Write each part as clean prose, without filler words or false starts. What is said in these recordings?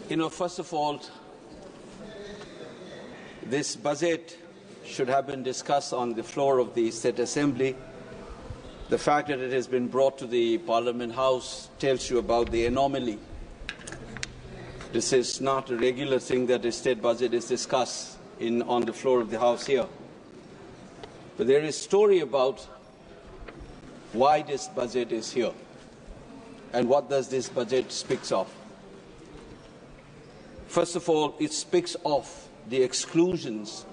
First of all, this budget should have been discussed on the floor of the State Assembly. The fact that it has been brought to the Parliament House tells you about the anomaly. This is not a regular thing that the state budget is discussed on the floor of the House here. But there is a story about why this budget is here and what does this budget speak of. First of all, it speaks of the exclusions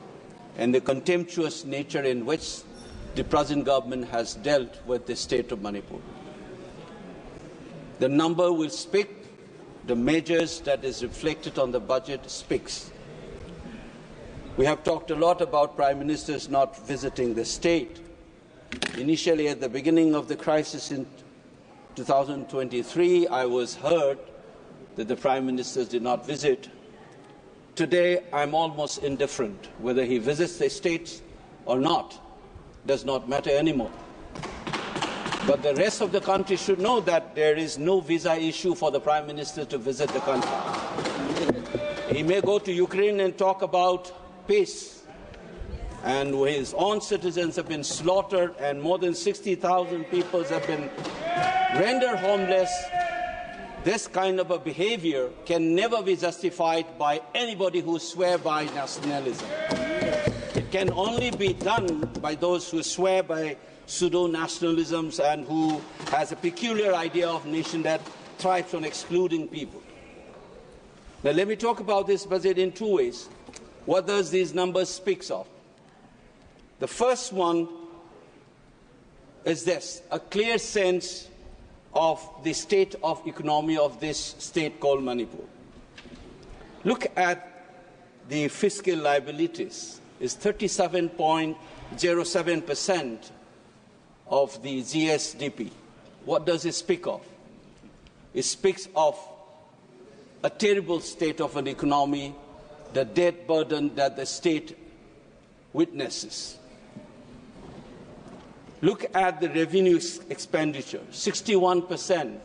and the contemptuous nature in which the present government has dealt with the state of Manipur. The number will speak, the measures that is reflected on the budget speaks. We have talked a lot about Prime Ministers not visiting the state. Initially, at the beginning of the crisis in 2023, I was heard that the Prime Ministers did not visit. Today, I'm almost indifferent. Whether he visits the states or not does not matter anymore. But the rest of the country should know that there is no visa issue for the Prime Minister to visit the country. He may go to Ukraine and talk about peace, and his own citizens have been slaughtered and more than 60,000 people have been rendered homeless. This kind of a behavior can never be justified by anybody who swears by nationalism. It can only be done by those who swear by pseudo-nationalisms and who has a peculiar idea of nation that thrives on excluding people. Now let me talk about this budget in two ways. What does these numbers speak of? The first one is this, a clear sense of the state of economy of this state called Manipur. Look at the fiscal liabilities. It's 37.07% of the GSDP. What does it speak of? It speaks of a terrible state of an economy, the debt burden that the state witnesses. Look at the revenue expenditure, 61%,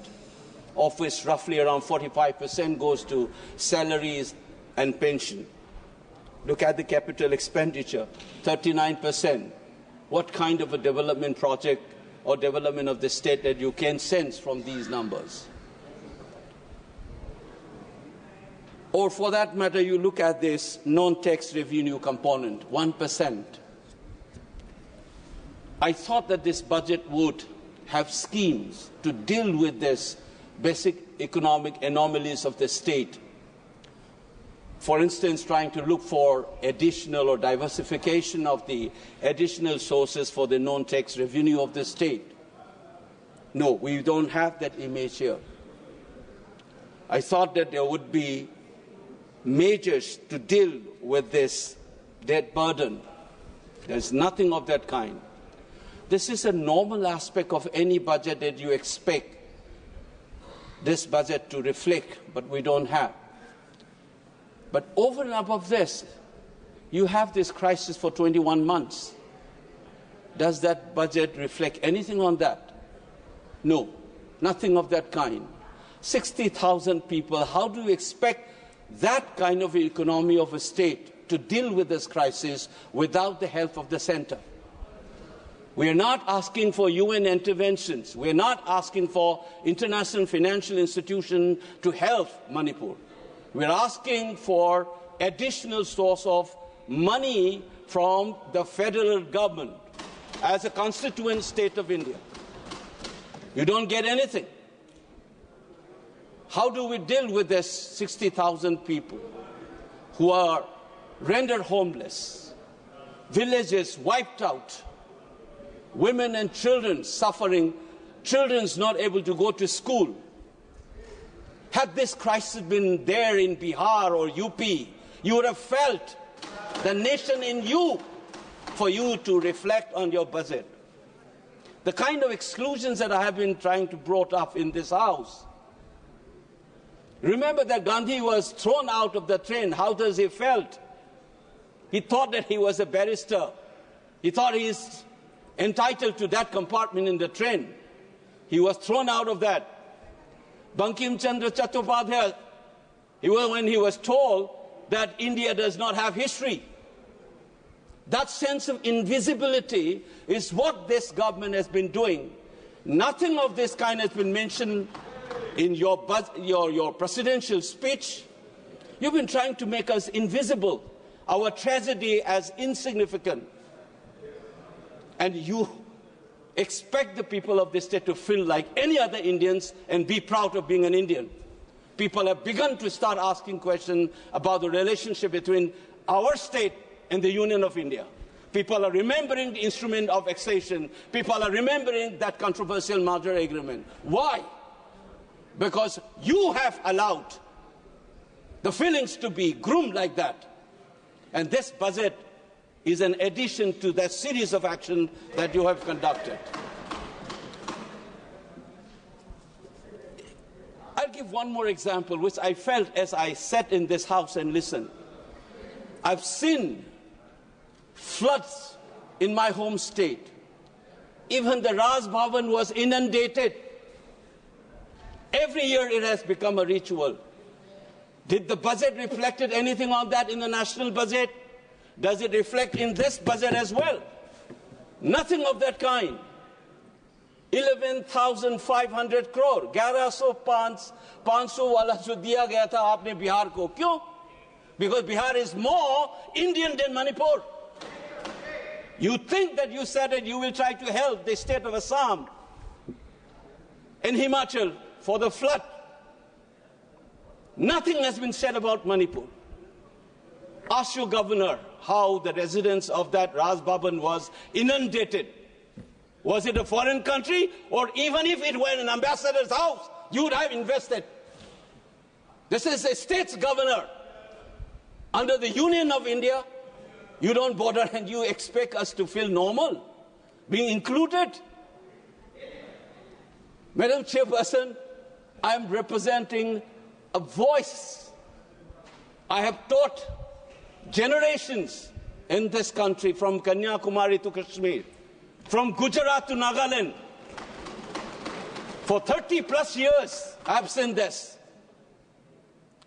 of which roughly around 45% goes to salaries and pension. Look at the capital expenditure, 39%. What kind of a development project or development of the state that you can sense from these numbers? Or for that matter, you look at this non-tax revenue component, 1%. I thought that this budget would have schemes to deal with this basic economic anomalies of the state. For instance, trying to look for additional or diversification of the additional sources for the non-tax revenue of the state. No, we don't have that image here. I thought that there would be measures to deal with this debt burden. There's nothing of that kind. This is a normal aspect of any budget that you expect this budget to reflect, but we don't have. But over and above this, you have this crisis for 21 months. Does that budget reflect anything on that? No, nothing of that kind. 60,000 people, how do you expect that kind of economy of a state to deal with this crisis without the help of the center? We are not asking for UN interventions. We are not asking for international financial institutions to help Manipur. We are asking for additional source of money from the federal government as a constituent state of India. You don't get anything. How do we deal with this 60,000 people who are rendered homeless, villages wiped out, women and children suffering, children not able to go to school? Had this crisis been there in Bihar or UP, you would have felt the nation in you for you to reflect on your budget. The kind of exclusions that I have been trying to brought up in this House. Remember that Gandhi was thrown out of the train. How does he felt? He thought that he was a barrister. He thought he is entitled to that compartment in the train. He was thrown out of that. Bankim Chandra Chattopadhyay when he was told that India does not have history. That sense of invisibility is what this government has been doing. Nothing of this kind has been mentioned in your presidential speech. You've been trying to make us invisible, our tragedy as insignificant. And you expect the people of this state to feel like any other Indians and be proud of being an Indian. People have begun to start asking questions about the relationship between our state and the Union of India. People are remembering the instrument of annexation. People are remembering that controversial merger agreement. Why? Because you have allowed the feelings to be groomed like that. And this budget is an addition to that series of actions that you have conducted. I'll give one more example, which I felt as I sat in this house and listened. I've seen floods in my home state. Even the Raj Bhavan was inundated. Every year it has become a ritual. Did the budget reflect anything on that in the national budget? Does it reflect in this budget as well? Nothing of that kind. 11,500 crore, 11,500 वाला जो दिया गया था आपने बिहार को, क्यों? Because Bihar is more Indian than Manipur. You think that you said that you will try to help the state of Assam and Himachal for the flood. Nothing has been said about Manipur. Ask your governor how the residents of that Raj Bhavan was inundated. Was it a foreign country? Or even if it were an ambassador's house, you would have invested. This is a state's governor. Under the Union of India, you don't bother and you expect us to feel normal, being included. Madam Chairperson, I am representing a voice. I have taught generations in this country, from Kanyakumari to Kashmir, from Gujarat to Nagaland. For 30 plus years, I have seen this.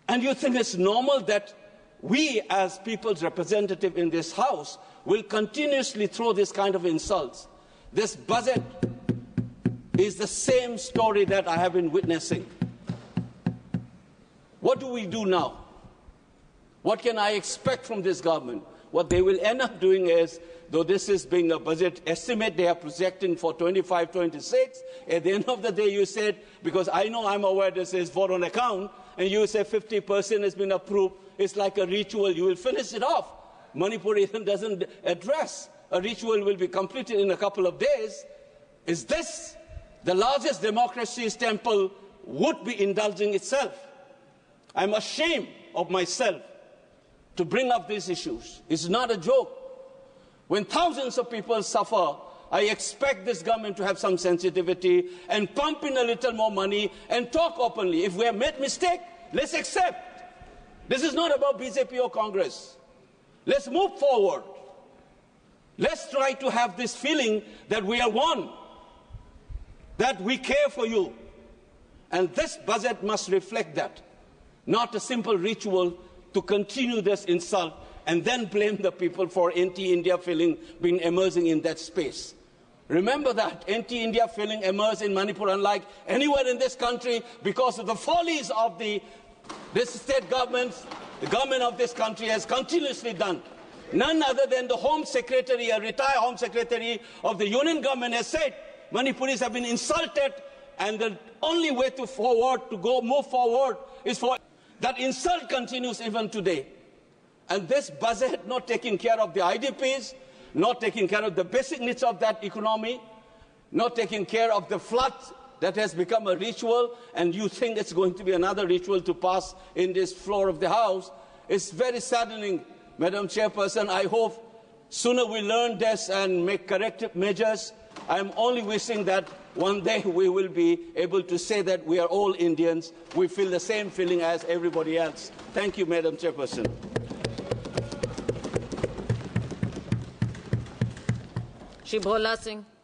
And you think it's normal that we, as people's representative in this House, will continuously throw this kind of insults? This budget is the same story that I have been witnessing. What do we do now? What can I expect from this government? What they will end up doing is, though this is being a budget estimate they are projecting for 25-26, at the end of the day you said, because I'm aware this is vote on account, and you say 50% has been approved, it's like a ritual, you will finish it off. Manipur even doesn't address. A ritual will be completed in a couple of days. Is this the largest democracy's temple would be indulging itself? I'm ashamed of myself to bring up these issues. It's not a joke. When thousands of people suffer, I expect this government to have some sensitivity and pump in a little more money and talk openly. If we have made mistake, let's accept. This is not about BJP or Congress. Let's move forward. Let's try to have this feeling that we are one, that we care for you. And this budget must reflect that, not a simple ritual to continue this insult and then blame the people for anti-India feeling being emerging in that space. Remember that anti-India feeling emerged in Manipur unlike anywhere in this country because of the follies of this state government. The government of this country has continuously done. None other than the Home Secretary, a retired Home Secretary of the Union government, has said Manipuris have been insulted, and the only way to move forward is for that insult continues even today. And this budget not taking care of the IDPs, not taking care of the basic needs of that economy, not taking care of the flood that has become a ritual, and you think it's going to be another ritual to pass in this floor of the House. It's very saddening, Madam Chairperson. I hope sooner we learn this and make corrective measures. I'm only wishing that one day we will be able to say that we are all Indians. We feel the same feeling as everybody else. Thank you, Madam Chairperson. Shri Bhola Singh.